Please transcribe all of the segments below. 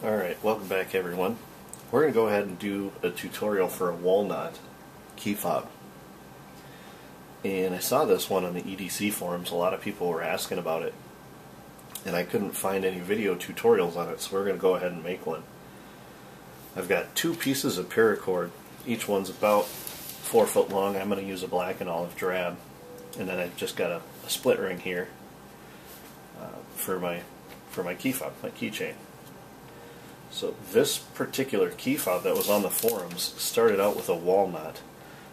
Alright, welcome back everyone. We're going to go ahead and do a tutorial for a walnut key fob. And I saw this one on the EDC forums. A lot of people were asking about it. And I couldn't find any video tutorials on it, so we're going to go ahead and make one. I've got two pieces of paracord. Each one's about 4 foot long. I'm going to use a black and olive drab. And then I've just got a split ring here for my key fob, my keychain. So this particular key fob that was on the forums started out with a walnut.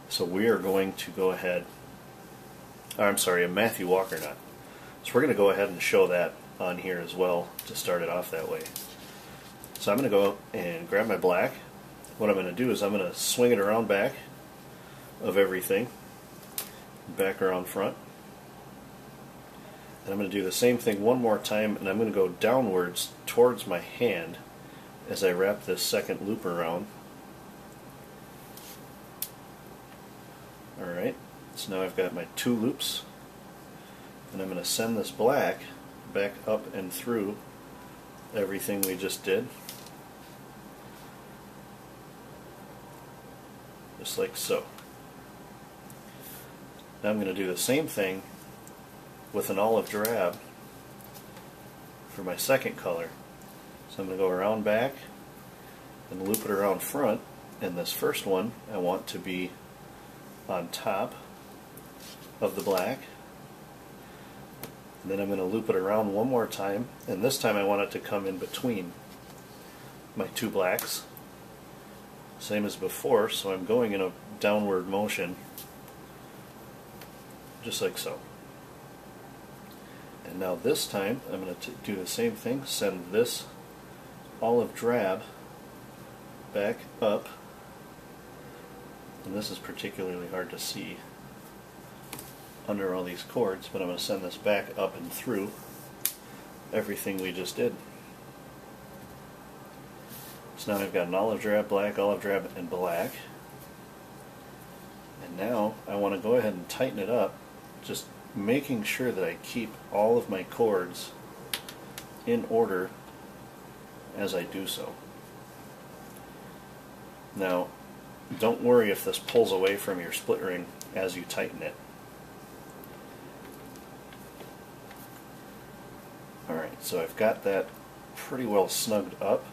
So we are going to go ahead, a Matthew Walker nut. So we're going to go ahead and show that on here as well to start it off that way. So I'm going to go and grab my black. What I'm going to do is I'm going to swing it around back of everything, back around front. And I'm going to do the same thing one more time, and I'm going to go downwards towards my hand as I wrap this second loop around. Alright, so now I've got my 2 loops, and I'm going to send this black back up and through everything we just did, just like so. Now I'm going to do the same thing with an olive drab for my second color. So I'm going to go around back and loop it around front, and this first one I want to be on top of the black. And then I'm going to loop it around one more time, and this time I want it to come in between my 2 blacks. Same as before, so I'm going in a downward motion, just like so. And now this time I'm going to do the same thing, send this olive drab back up, and this is particularly hard to see under all these cords, but I'm going to send this back up and through everything we just did. So now I've got an olive drab, and black, and now I want to go ahead and tighten it up, just making sure that I keep all of my cords in order as I do so. Now, don't worry if this pulls away from your split ring as you tighten it. Alright, so I've got that pretty well snugged up,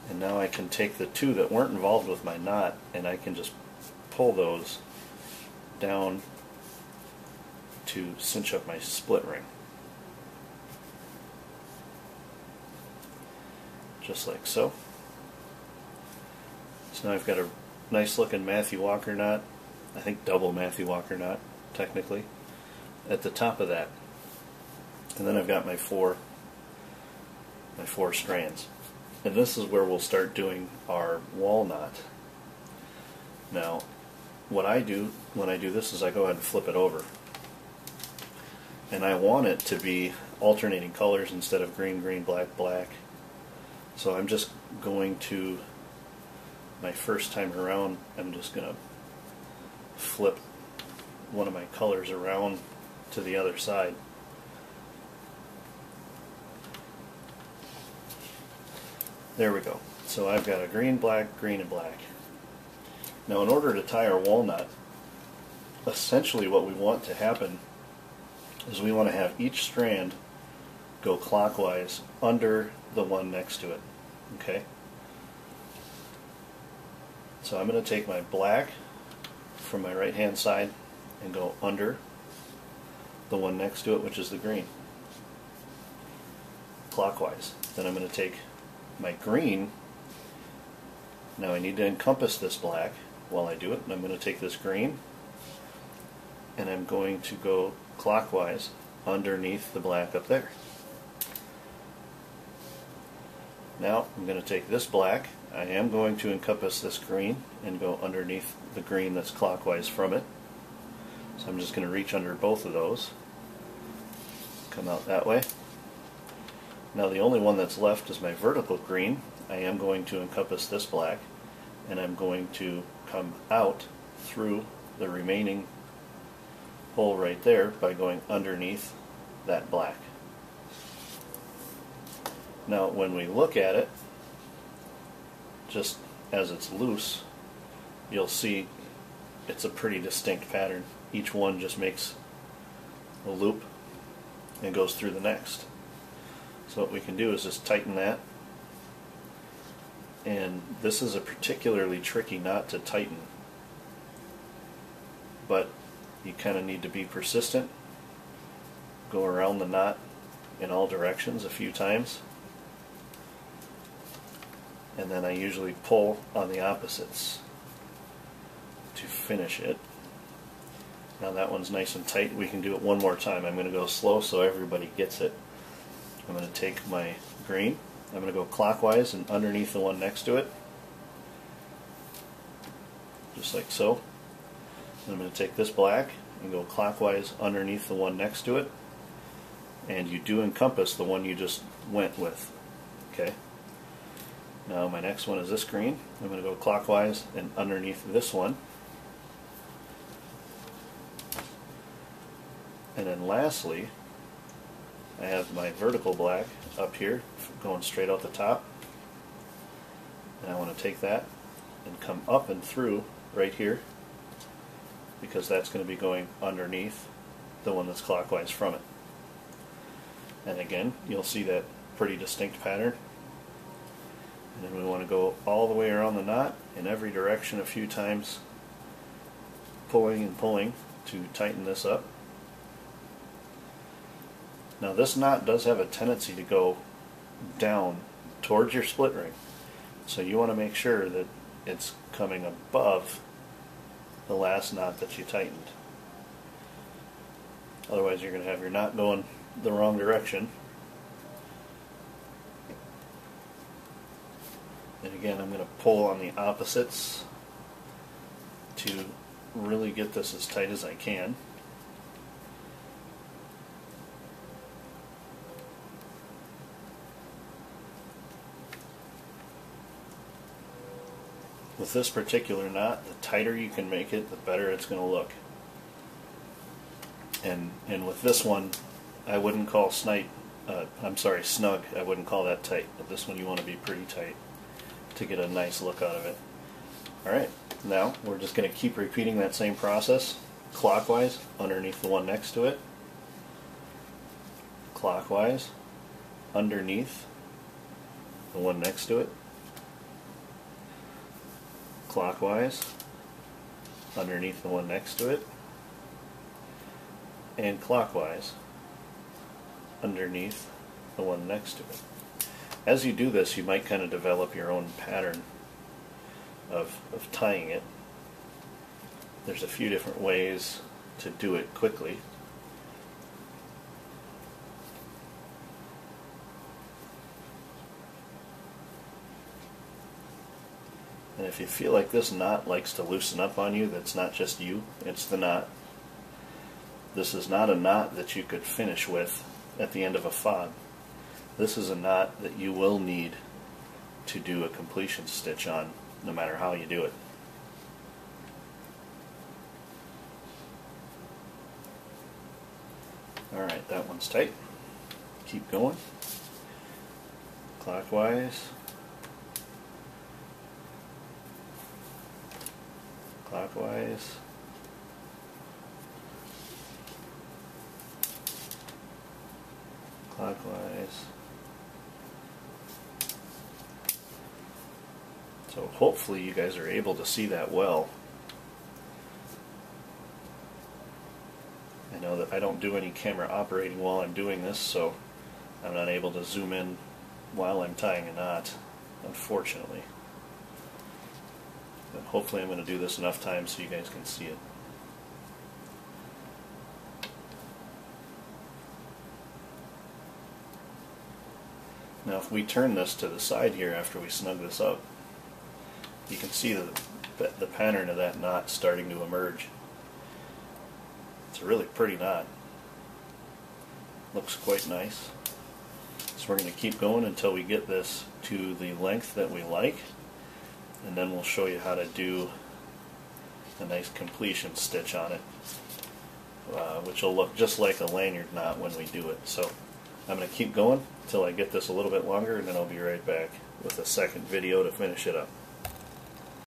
and now I can take the 2 that weren't involved with my knot and I can just pull those down to cinch up my split ring. Just like so. So now I've got a nice looking Matthew Walker knot, I think double Matthew Walker knot technically, at the top of that. And then I've got my four strands. And this is where we'll start doing our walnut. Now, what I do when I do this is I go ahead and flip it over. And I want it to be alternating colors instead of green, green, black, black. So I'm just going to, my first time around, I'm just going to flip one of my colors around to the other side. There we go. So I've got a green, black, green, and black. Now in order to tie our walnut, essentially what we want to happen is we want to have each strand go clockwise under the one next to it. Okay? So I'm going to take my black from my right hand side and go under the one next to it, which is the green, clockwise. Then I'm going to take my green. Now I need to encompass this black while I do it, and I'm going to take this green and I'm going to go clockwise underneath the black up there. Now I'm going to take this black, I am going to encompass this green and go underneath the green that's clockwise from it. So I'm just going to reach under both of those, come out that way. Now the only one that's left is my vertical green. I am going to encompass this black, and I'm going to come out through the remaining hole right there by going underneath that black. Now when we look at it, just as it's loose, you'll see it's a pretty distinct pattern. Each one just makes a loop and goes through the next. So what we can do is just tighten that. And this is a particularly tricky knot to tighten, but you kind of need to be persistent. Go around the knot in all directions a few times, and then I usually pull on the opposites to finish it. Now that one's nice and tight. We can do it one more time. I'm going to go slow so everybody gets it. I'm going to take my green, I'm going to go clockwise and underneath the one next to it, just like so. And I'm going to take this black and go clockwise underneath the one next to it, and you do encompass the one you just went with. Okay. Now my next one is this green. I'm going to go clockwise and underneath this one. And then lastly, I have my vertical black up here going straight out the top, and I want to take that and come up and through right here, because that's going to be going underneath the one that's clockwise from it. And again, you'll see that pretty distinct pattern. And then we want to go all the way around the knot in every direction a few times, pulling and pulling to tighten this up. Now this knot does have a tendency to go down towards your split ring, so you want to make sure that it's coming above the last knot that you tightened. Otherwise you're going to have your knot going the wrong direction. And again, I'm going to pull on the opposites to really get this as tight as I can. With this particular knot, the tighter you can make it, the better it's going to look. And with this one, I wouldn't call snug, I wouldn't call that tight, but this one you want to be pretty tight to get a nice look out of it. Alright, now we're just going to keep repeating that same process, clockwise, underneath the one next to it, clockwise, underneath the one next to it, clockwise, underneath the one next to it, and clockwise, underneath the one next to it. As you do this, you might kind of develop your own pattern of tying it. There's a few different ways to do it quickly. And if you feel like this knot likes to loosen up on you, that's not just you, it's the knot. This is not a knot that you could finish with at the end of a FOB. This is a knot that you will need to do a completion stitch on, no matter how you do it. Alright, that one's tight. Keep going. Clockwise. Clockwise. Clockwise. So hopefully you guys are able to see that well. I know that I don't do any camera operating while I'm doing this, so I'm not able to zoom in while I'm tying a knot, unfortunately. But hopefully I'm going to do this enough times so you guys can see it. Now if we turn this to the side here after we snug this up, you can see the pattern of that knot starting to emerge. It's a really pretty knot. Looks quite nice. So we're going to keep going until we get this to the length that we like, and then we'll show you how to do a nice completion stitch on it, which will look just like a lanyard knot when we do it. So I'm going to keep going until I get this a little bit longer, and then I'll be right back with a second video to finish it up.